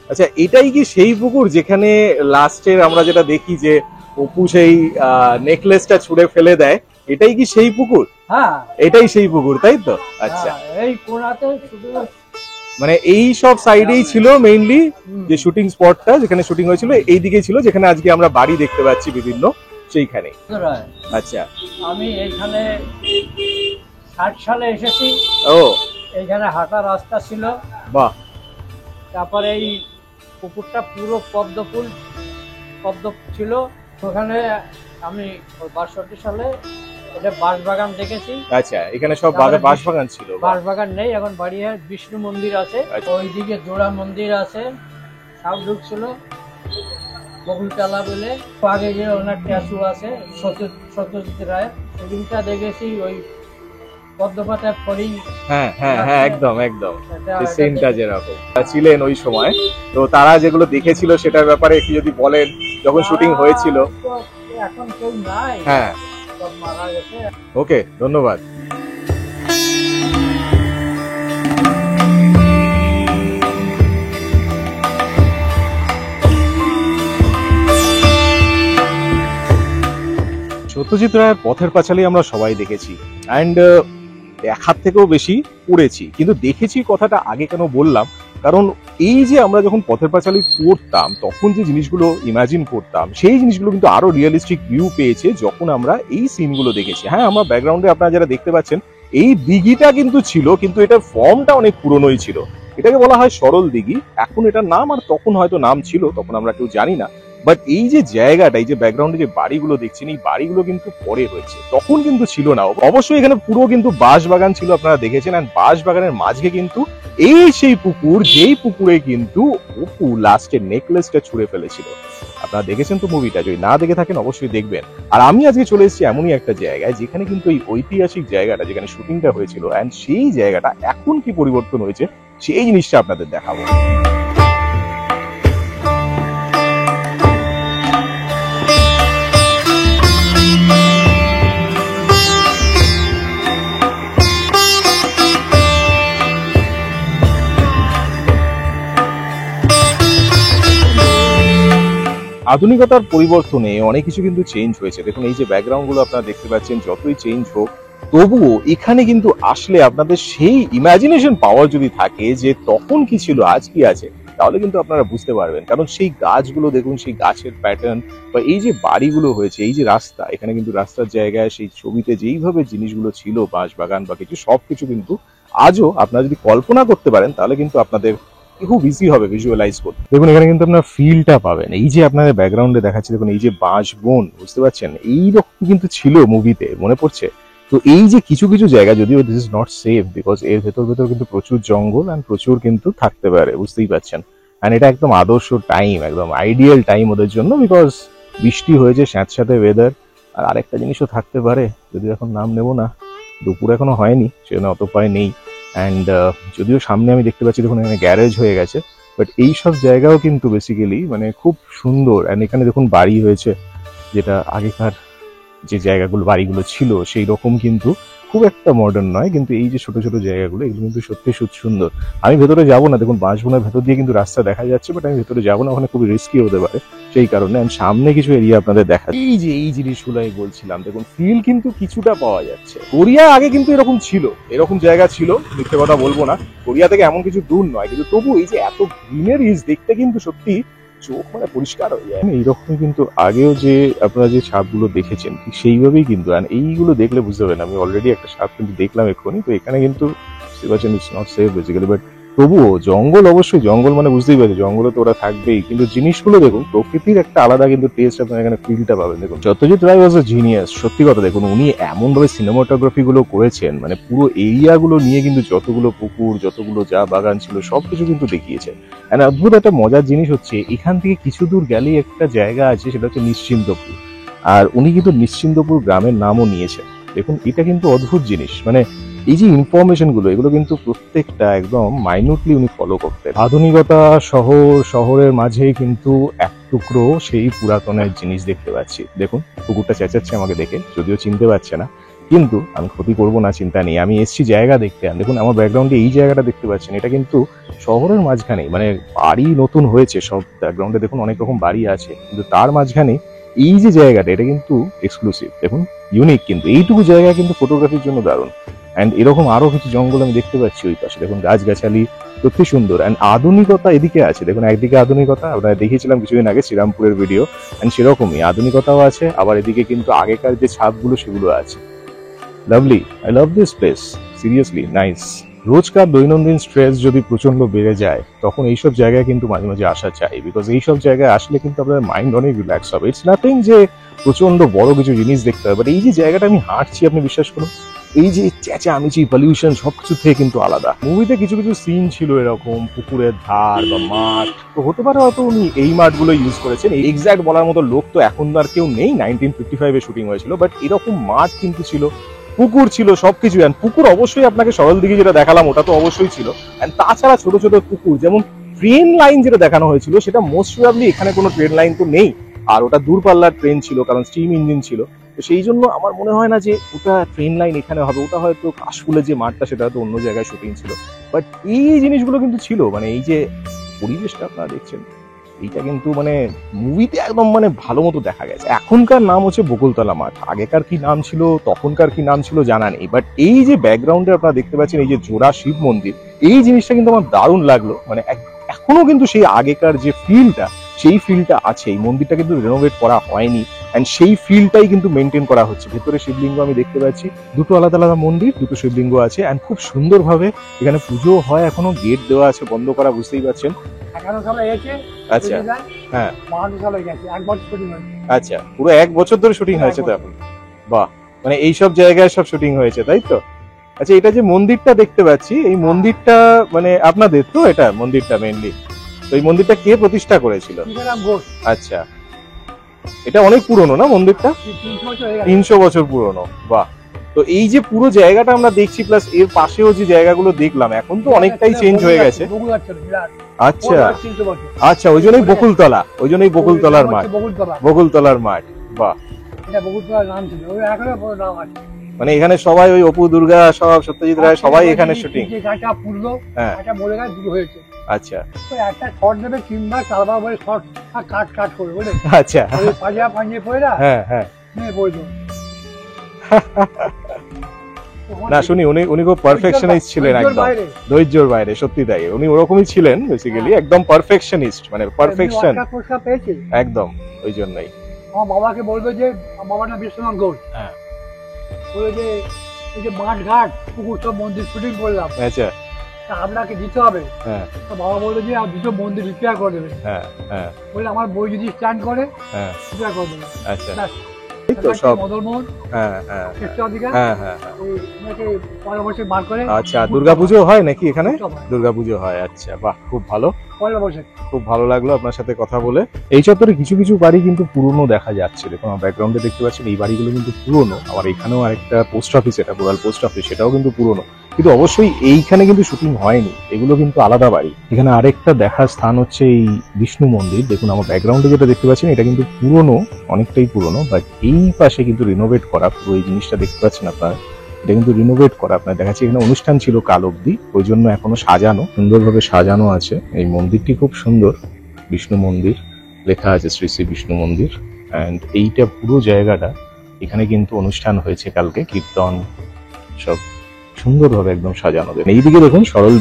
আচ্ছা, এটাই কি সেই পুকুর যেখানে লাস্টের আমরা যেটা দেখি যে অপু সেই নেকলেসটা ছুঁড়ে ফেলে দেয়, এটাই কি সেই পুকুর? হ্যাঁ, এটাই সেই পুকুর, তাই তো? আচ্ছা, এই কোণাতে শুধু মানে এই সব সাইডেই ছিল মেইনলি যে শুটিং স্পটটা, যেখানে শুটিং হয়েছিল এই দিকেই ছিল, যেখানে আজকে আমরা বাড়ি দেখতে পাচ্ছি বিভিন্ন, সেইখানে। আচ্ছা, আমি এখানে 60 সালে এসেছি। ও, এইখানে হাঁটা রাস্তা ছিল। বাহ। তারপরে এই পুকুরটা পুরো পদ্ম ছিল। ওখানে আমি 62 সালে এটা বাঁশবাগান দেখেছি। আচ্ছা, এখানে সব বাঁশবাগান ছিল? বাঁশবাগান নেই, এখন বাড়ি বিষ্ণু মন্দির আছে, ওইদিকে জোড়া মন্দির আছে, সব ঢুকছিল বকুলতলা বলে। আগে যে ওনার ট্যাচু আছে সত্যজিৎ রায়, সেদিনটা দেখেছি ওই পদ্মপাতার ফড়িং। হ্যাঁ হ্যাঁ হ্যাঁ, একদম একদম সিনটা যেরকম ছিলেন ওই সময়, তো তারা যেগুলো দেখেছিল সেটার ব্যাপারে একটু যদি বলেন, যখন শুটিং হয়েছিল। এখন কেউ নাই, হ্যাঁ, সব মারা গেছে। ওকে, ধন্যবাদ। সত্যজিৎ রায়ের পথের পাঁচালী আমরা সবাই দেখেছি, অ্যান্ড দেখার থেকেও বেশি পড়েছি, কিন্তু দেখেছি কথাটা আগে কেন বললাম, কারণ এই যে আমরা যখন পথের পাঁচালী পড়তাম তখন যে জিনিসগুলো ইমাজিন করতাম, সেই জিনিসগুলো কিন্তু আরো রিয়েলিস্টিক ভিউ পেয়েছে যখন আমরা এই সিনগুলো দেখেছি। হ্যাঁ, আমার ব্যাকগ্রাউন্ডে আপনারা যারা দেখতে পাচ্ছেন, এই দিঘিটা কিন্তু ছিল, কিন্তু এটার ফর্মটা অনেক পুরনোই ছিল। এটাকে বলা হয় সরল দিঘি, এখন এটার নাম, আর তখন হয়তো নাম ছিল, তখন আমরা কেউ জানি না। বাট এই যে জায়গাটা, এই যে ব্যাকগ্রাউন্ডে যে বাড়িগুলো দেখছেন, এই বাড়িগুলো কিন্তু পরে হয়েছে, তখন কিন্তু ছিল না। অবশ্যই এখানে পুরো কিন্তু বাঁশবাগান ছিল, আপনারা দেখেছেন, আর বাঁশবাগানের মাঝে কিন্তু এই সেই পুকুর, যেই পুকুরে কিন্তু অপু লাস্টের নেকলেসটা ছুঁড়ে ফেলেছিল। আপনারা দেখেছেন তো মুভিটা? যদি না দেখে থাকেন অবশ্যই দেখবেন। আর আমি আজকে চলে এসেছি এমনই একটা জায়গায় যেখানে কিন্তু এই ঐতিহাসিক জায়গাটা, যেখানে শুটিংটা হয়েছিল, এন্ড সেই জায়গাটা এখন কি পরিবর্তন হয়েছে সেই জিনিসটা আপনাদের দেখাবো। আধুনিকতার পরিবর্তনে অনেক কিছু কিন্তু চেঞ্জ হয়েছে। দেখুন, এই যে ব্যাকগ্রাউন্ড গুলো আপনারা দেখতে পাচ্ছেন, যতই চেঞ্জ হোক তবুও এখানে কিন্তু আসলে আপনাদের সেই ইমাজিনেশন পাওয়ার যদি থাকে যে তখন কি ছিল আজ কি আছে, তাহলে কিন্তু আপনারা বুঝতে পারবেন। কারণ সেই গাছগুলো দেখুন, সেই গাছের প্যাটার্ন, বা এই যে বাড়িগুলো হয়েছে, এই যে রাস্তা, এখানে কিন্তু রাস্তার জায়গায় সেই ছবিতে যেইভাবে জিনিসগুলো ছিল, বাঁশবাগান বা কিছু, সবকিছু কিন্তু আজও আপনারা যদি কল্পনা করতে পারেন তাহলে কিন্তু আপনাদের খুব ইজি হবে ভিজুয়ালাইজ করতে। দেখুন, এখানে কিন্তু আপনার ফিলটা পাবেন। এই যে আপনাদের ব্যাকগ্রাউন্ডে দেখাচ্ছে, দেখুন এই যে বাঁশবন, বুঝতে পারছেন, এইরকম কিন্তু ছিল মুভিতে, মনে পড়ছে। তো এই যে কিছু কিছু জায়গা, যদিও this is not safe, because এর ভেতর কিন্তু প্রচুর জঙ্গল অ্যান্ড প্রচুর কিন্তু থাকতে পারে, বুঝতেই পারছেন। অ্যান্ড এটা একদম আদর্শ টাইম, একদম আইডিয়াল টাইম ওদের জন্য, বিকজ বৃষ্টি হয়েছে, স্যাঁতস্যাঁতে ওয়েদার। আর আরেকটা জিনিসও থাকতে পারে, যদি এখন নাম নেবো না, দুপুর এখনো হয়নি, সেজন্য অত পায় নেই। অ্যান্ড যদিও সামনে আমি দেখতে পাচ্ছি, দেখুন এখানে গ্যারেজ হয়ে গেছে, বাট এই সব জায়গাও কিন্তু বেসিক্যালি মানে খুব সুন্দর। অ্যান্ড এখানে দেখুন বাড়ি হয়েছে, যেটা আগেকার যে জায়গাগুলো, বাড়িগুলো ছিল সেই রকম, কিন্তু খুব একটা মডার্ন নয়। কিন্তু এই যে ছোট ছোট জায়গাগুলো, এগুলো কিন্তু সত্যি সুন্দর। আমি ভেতরে যাবো না, দেখুন বাঁশবনের ভেতর দিয়ে কিন্তু রাস্তা দেখা যাচ্ছে, বাট আমি ভেতরে যাবো না, ওখানে খুবই রিস্কি হতে পারে, সেই কারণে আমি সামনে কিছু এরিয়া আপনাদের দেখা। এই যে এই জিনিসগুলো আমি বলছিলাম, দেখুন ফিল কিন্তু কিছুটা পাওয়া যাচ্ছে। কোরিয়া আগে কিন্তু এরকম ছিল, এরকম জায়গা ছিল, মিথ্যে কথা বলবো না, কোরিয়া থেকে এমন কিছু দূর নয়, কিন্তু তবু এই যে এত গ্রিনারিজ দেখতে কিন্তু সত্যি চোখ মানে পরিষ্কার হয়ে যায়। এইরকমই কিন্তু আগেও যে আপনারা যে ছাদগুলো দেখেছেন, ঠিক সেইভাবেই কিন্তু, আর এইগুলো দেখলে বুঝতে পারবেন। আমি অলরেডি একটা ছাদ কিন্তু দেখলাম এক্ষুনি, তো এখানে কিন্তু বুঝতে পারছেন it's not safe basically, but তবুও জঙ্গল, অবশ্যই জঙ্গল মানে বুঝতেই পারছি, জঙ্গলে তো ওরা থাকবেই, কিন্তু জিনিসগুলো দেখুন, প্রকৃতির একটা আলাদা কিন্তু টেস্ট আপনারা এখানে ফিলটা পাবেন। দেখুন, সত্যজিৎ রায় ওয়াজ আ জিনিয়াস, সত্যি কথা। দেখুন, উনি এমন ভাবে সিনেমাটোগ্রাফি গুলো করেছেন, মানে পুরো এরিয়া গুলো নিয়ে কিন্তু যতগুলো পুকুর, যতগুলো চা বাগান ছিল, সবকিছু কিন্তু দেখিয়েছেন। আর অদ্ভুত একটা মজার জিনিস হচ্ছে, এখান থেকে কিছু দূর গেলেই একটা জায়গা আছে, সেটা হচ্ছে নিশ্চিন্তপুর। আর উনি কিন্তু নিশ্চিন্তপুর গ্রামের নামও নিয়েছেন। দেখুন, এটা কিন্তু অদ্ভুত জিনিস, মানে এই যে ইনফরমেশন গুলো, এগুলো কিন্তু প্রত্যেকটা একদম মাইনুটলি উনি ফলো করতেন। আধুনিকতা শহরের মাঝেই কিন্তু এক টুকরো সেই পুরাতনের জিনিস দেখতে পাচ্ছি। দেখুন, কুকুরটা চেঁচাচ্ছে আমাকে দেখে, যদিও চিনতে পারছে না। কিন্তু আমি ক্ষতি করবো না, চিন্তা নেই। আমি এসছি জায়গা দেখতে। দেখুন আমার ব্যাকগ্রাউন্ডে এই জায়গাটা দেখতে পাচ্ছেন, এটা কিন্তু শহরের মাঝখানে, মানে বাড়ি নতুন হয়েছে সব, ব্যাকগ্রাউন্ডে দেখুন অনেক রকম বাড়ি আছে, কিন্তু তার মাঝখানে এই যে জায়গাটা, এটা কিন্তু এক্সক্লুসিভ, দেখুন ইউনিক। কিন্তু এইটুকু জায়গা কিন্তু ফটোগ্রাফির জন্য দারুণ। অ্যান্ড এরকম আরো কিছু জঙ্গল আমি দেখতে পাচ্ছি ওই পাশে, দেখুন গাছগাছালি সত্যি সুন্দর। অ্যান্ড আধুনিকতা এদিকে আছে, দেখুন একদিকে আধুনিকতা, আপনারা দেখিয়েছিলাম কিছুদিন আগে শ্রীরামপুরের ভিডিও, অ্যান্ড সেরকমই আধুনিকতাও আছে, আবার এদিকে কিন্তু আগেকার যে ছাদগুলো সেগুলো আছে। Lovely, I love this place, seriously nice. রোজকার দৈনন্দিন স্ট্রেস যদি প্রচন্ড বেড়ে যায়, তখন এইসব জায়গায় কিন্তু মাঝে মাঝে আসা চাই, বিকজ এইসব জায়গায় আসলে কিন্তু আপনার মাইন্ড অনেক রিল্যাক্স হবে। ইটস নাথিং যে প্রচন্ড বড় কিছু জিনিস দেখতে হবে, বাট এই যে জায়গাটা আমি হাঁটছি, আপনি বিশ্বাস করুন, এই যে চেঁচামেচি পলিউশন সবকিছু থেকে কিন্তু আলাদা। মুভিতে কিছু কিছু সিন ছিল এরকম পুকুরের ধার বা মাঠ, তো হতে পারে হয়তো উনি এই মাঠগুলো ইউজ করেছেন। এক্সাক্ট বলার মতো লোক তো এখন আর কেউ নেই, 1955-এ শুটিং হয়েছিল, বাট এরকম মাঠ কিন্তু ছিল, পুকুর ছিল, সবকিছু। পুকুর অবশ্যই আপনাকে সরল দিকে যেটা দেখালাম ওটা তো অবশ্যই ছিল, তাছাড়া ছোট ছোট পুকুর, যেমন ট্রেন লাইন যেটা দেখানো হয়েছিল, সেটা মোস্ট প্রবাবলি এখানে কোনো ট্রেন লাইন তো নেই, আর ওটা দূরপাল্লার ট্রেন ছিল, কারণ স্টিম ইঞ্জিন ছিল। তো সেই জন্য আমার মনে হয় না যে ওটা ট্রেন লাইন এখানে হবে, ওটা হয়তো কাশফুলের যে মাঠটা সেটা হয়তো অন্য জায়গায় শুটিং ছিল। বাট এই জিনিসগুলো কিন্তু ছিল, মানে এই যে পরিবেশটা আপনারা দেখছেন, এইটা কিন্তু মানে মুভিতে একদম মানে ভালো মতো দেখা গেছে। এখনকার নাম হচ্ছে বকুলতলা মাঠ, আগেকার কি নাম ছিল, তখনকার কি নাম ছিল জানা নেই, বাট এই যে ব্যাকগ্রাউন্ডে আপনারা দেখতে পাচ্ছেন এই যে জোড়া শিব মন্দির, এই জিনিসটা কিন্তু আমার দারুণ লাগলো। মানে এখনো কিন্তু সেই আগেকার যে ফিলটা, সেই ফিলটা আছে। এই মন্দিরটা কিন্তু রেনোভেট করা হয়নি, এন্ড সেই ফিলটাই কিন্তু মেনটেন করা হচ্ছে। ভেতরে শিবলিঙ্গ আমি দেখতে পাচ্ছি, দুটো আলাদা আলাদা মন্দির, দুটো শিবলিঙ্গ আছে, এন্ড খুব সুন্দরভাবে এখানে পুজো হয়। এখনো গেট দেওয়া আছে, বন্ধ করা, বুঝতেই পারছেন। 11 সালে এসে আচ্ছা, হ্যাঁ, 12 সালে গেছে, 1 বছর শুটিং হয়েছে। আচ্ছা, পুরো 1 বছর ধরে শুটিং হয়েছে তো এখন? বাহ, মানে এইসব জায়গায় সব শুটিং হয়েছে, তাই তো? আচ্ছা, এটা যে মন্দিরটা দেখতে পাচ্ছি, এই মন্দিরটা মানে আপনাদের তো? এটা মন্দিরটা মেইনলি তো, এই মন্দিরটা কে প্রতিষ্ঠা করেছিল? আচ্ছা, এটা অনেক পুরনো না মন্দিরটা? 300 বছর পুরনো। বাহ। তো এই যে পুরো জায়গাটা আমরা দেখছি, প্লাস এর পাশেও যে জায়গাগুলো দেখলাম, এখন তো অনেকটাই চেঞ্জ হয়ে গেছে। আচ্ছা আচ্ছা, ওই জন্যই বকুলতলা, ওই জন্যই বকুলতলার মাঠ, বকুলতলার মাঠ। বাহ, মানে এখানে সবাই ওই অপু দুর্গা, সব সত্যজিৎ রায় সবাই এখানে শুটিং। হ্যাঁ, আচ্ছা একটা শট দেবে, কিংবা 4বার বলে শট কাট করবে, বুঝলে? আচ্ছা, পাঞ্জে পড়ে না। হ্যাঁ হ্যাঁ, না শুনি উনি খুব পারফেকশনিস্ট ছিলেন, একদম ধৈর্যের বাইরে, সত্যি তাই। উনি ওরকমই ছিলেন বেসিক্যালি, একদম পারফেকশনিস্ট, মানে পারফেকশন একদম। ওই জন্যই আমার বাবাকে বলবে যে, বাবাটা বিশ্বনাথ ঘোষ, হ্যাঁ, বলে যে এই যে মাঠ ঘাট পুকুর সব মন্দির শুটিং করলাম, আচ্ছা আপনাকে দিতে হবে। হ্যাঁ, তো বাবা বললো যে দুটো মন্দির রিপেয়ার করে দেবে। হ্যাঁ হ্যাঁ, বলে আমার বই যদি স্ট্যান্ড করে, হ্যাঁ, রিপেয়ার করে দেবে। আচ্ছা, আচ্ছা, দুর্গাপুজো হয় নাকি এখানে? দুর্গাপুজো হয়, আচ্ছা, বাহ, খুব ভালো, খুব ভালো লাগলো আপনার সাথে কথা বলে। এই চত্বরে কিছু কিছু বাড়ি কিন্তু পুরনো দেখা যাচ্ছে, দেখুন আমার ব্যাকগ্রাউন্ডে দেখতে পাচ্ছেন এই বাড়িগুলো কিন্তু পুরনো। আবার এখানেও আরেকটা পোস্ট অফিস, এটা রুরাল পোস্ট অফিস, সেটাও কিন্তু পুরনো, কিন্তু অবশ্যই এইখানে কিন্তু শুটিং হয়নি, এগুলো কিন্তু আলাদা বাড়ি। এখানে আরেকটা দেখার স্থান হচ্ছে এই বিষ্ণু মন্দির। দেখুন আমার ব্যাকগ্রাউন্ডে যেটা দেখতে পাচ্ছেন, এটা কিন্তু পুরনো, অনেকটাই পুরনো, বাট এই পাশে কিন্তু রিনোভেট করা। পুরো এই জিনিসটা দেখতে পাচ্ছেন আপনারা, এটা কিন্তু রিনোভেট করা। আপনার দেখাচ্ছে এখানে অনুষ্ঠান ছিল কাল অব্দি, ওই জন্য এখনো সাজানো, সুন্দরভাবে সাজানো আছে। এই মন্দিরটি খুব সুন্দর, বিষ্ণু মন্দির লেখা আছে, শ্রী শ্রী বিষ্ণু মন্দির। অ্যান্ড এইটা পুরো জায়গাটা, এখানে কিন্তু অনুষ্ঠান হয়েছে কালকে, কীর্তন সব সুন্দরভাবে একদম সাজানো। এইদিকে দেখুন সরল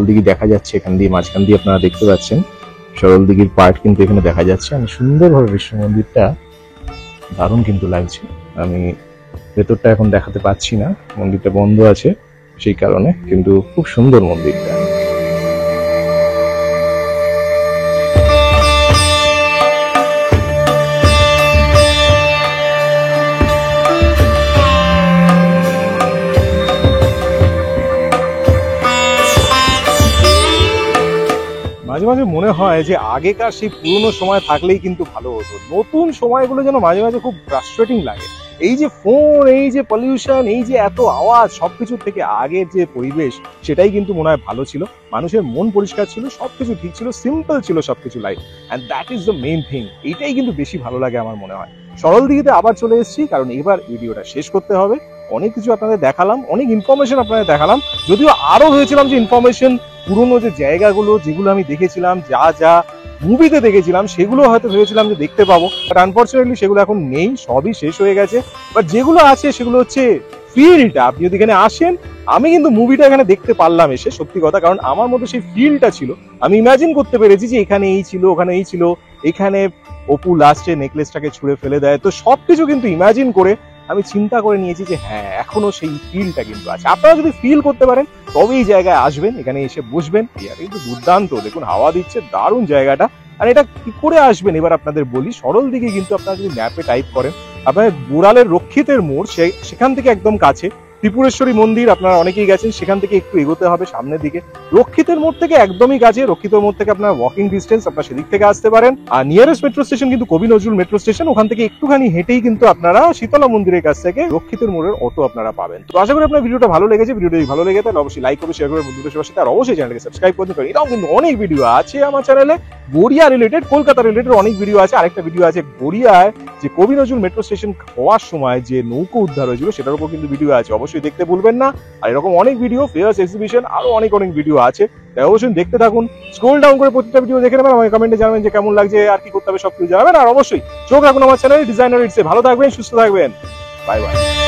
দিঘি দেখা যাচ্ছে এখান দিয়ে, মাঝখান দিয়ে আপনারা দেখতে পাচ্ছেন সরল দিঘির পার্ট কিন্তু এখানে দেখা যাচ্ছে। আমি সুন্দরভাবে বিষ্ণু মন্দিরটা দারুণ কিন্তু লাগছে। আমি ভেতরটা এখন দেখাতে পাচ্ছি না, মন্দিরটা বন্ধ আছে সেই কারণে, কিন্তু খুব সুন্দর মন্দিরটা। মাঝে মাঝে মনে হয় যে আগেকার সেই পুরনো সময় থাকলেই কিন্তু ভালো হতো, নতুন সময়গুলো যেন মাঝে মাঝে খুব ফ্রাস্ট্রেটিং লাগে। এই যে ফোন, এই যে পলিউশন, এই যে এত আওয়াজ, সবকিছুর থেকে আগের যে পরিবেশ সেটাই কিন্তু মনে হয় ভালো ছিল। মানুষের মন পরিষ্কার ছিল, সবকিছু ঠিক ছিল, সিম্পল ছিল সবকিছু life, and that is the main thing. এইটাই কিন্তু বেশি ভালো লাগে আমার মনে হয়। সরল দিঘিতে আবার চলে এসেছি, কারণ এবার ভিডিওটা শেষ করতে হবে। অনেক কিছু আপনাদের দেখালাম, অনেক ইনফরমেশন আপনাদের দেখালাম। যদিও আরো ভেবেছিলাম যে ইনফরমেশন পুরোনো যে জায়গাগুলো যেগুলো আমি দেখেছিলাম, যা যা মুভিতে দেখেছিলাম সেগুলো হয়তো ভেবেছিলাম যে দেখতে পাবো, বাট আনফর্চুনেটলি সেগুলো এখন নেই, সবই শেষ হয়ে গেছে। বাট যেগুলো আছে সেগুলো হচ্ছে ফিলটা। আপনি যদি এখানে আসেন, আমি কিন্তু মুভিটা এখানে দেখতে পারলাম এসে, সত্যি কথা, কারণ আমার মধ্যে সেই ফিলটা ছিল। আমি ইমাজিন করতে পেরেছি যে এখানে এই ছিল, ওখানে এই ছিল, এখানে অপু লাস্টে নেকলেসটাকে ছুঁড়ে ফেলে দেয়। তো সবকিছু কিন্তু ইমাজিন করে আমি চিন্তা করে নিয়েছি যে হ্যাঁ, এখনো সেই ফিলটা কিন্তু আছে। আপনারা যদি ফিল করতে পারেন তবে এই জায়গায় আসবেন, এখানে এসে বসবেন। এটা কিন্তু দুর্দান্ত, দেখুন হাওয়া দিচ্ছে, দারুণ জায়গাটা। আর এটা কি করে আসবেন এবার আপনাদের বলি। সরল দিকে কিন্তু আপনারা যদি ম্যাপে টাইপ করেন, আপনার বোড়ালের রক্ষিতের মোড়, সেখান থেকে একদম কাছে ত্রিপুরেশ্বরী মন্দির, আপনারা অনেকেই গেছেন, সেখান থেকে একটু এগোতে হবে সামনের দিকে। রক্ষিতের মোড় থেকে একদমই কাছে, রক্ষিতের মোড় থেকে আপনার ওয়াকিং ডিস্টেন্স, আপনারা সেদিক থেকে আসতে পারেন। আর নিয়ারেস্ট মেট্রো স্টেশন কিন্তু কবি নজরুল মেট্রো স্টেশন, ওখান থেকে একটুখানি হেঁটেই কিন্তু আপনারা শীতলা মন্দিরের কাছ থেকে রক্ষিতের মোড়ের অটো আপনারা পাবেন। তো আশা করি আপনার ভিডিওটা ভালো লেগেছে। ভিডিওটা যদি ভালো লেগে তাহলে অবশ্যই লাইক করবে, শেয়ার করবে বন্ধুদের সাথে, আর অবশ্যই চ্যানেলকে সাবস্ক্রাইব করতে পারেন। এটাও কিন্তু অনেক ভিডিও আছে আমার চ্যানেলে, গড়িয়া রিলেটেড, কলকাতা রিলেটেড অনেক ভিডিও আছে। আরেকটা ভিডিও আছে গড়িয়ায় যে কবি নজরুল মেট্রো স্টেশন হওয়ার সময় যে নৌকো উদ্ধার হয়েছিল সেটার উপর কিন্তু ভিডিও আছে, অবশ্যই দেখতে ভুলবেন না। আর এরকম অনেক ভিডিও, ফেয়ার্স, এক্সিবিশন, আরো অনেক অনেক ভিডিও আছে, তাই অবশ্যই দেখতে থাকুন। স্ক্রল ডাউন করে প্রত্যেকটা ভিডিও দেখে নেবেন, আমাকে কমেন্টে জানাবেন যে কেমন লাগছে, আর কি করতে হবে সবকিছু জানাবেন। আর অবশ্যই চোখ রাখুন আমার চ্যানেল ডিজাইনার ইটসে। ভালো থাকবেন, সুস্থ থাকবেন, বাই বাই।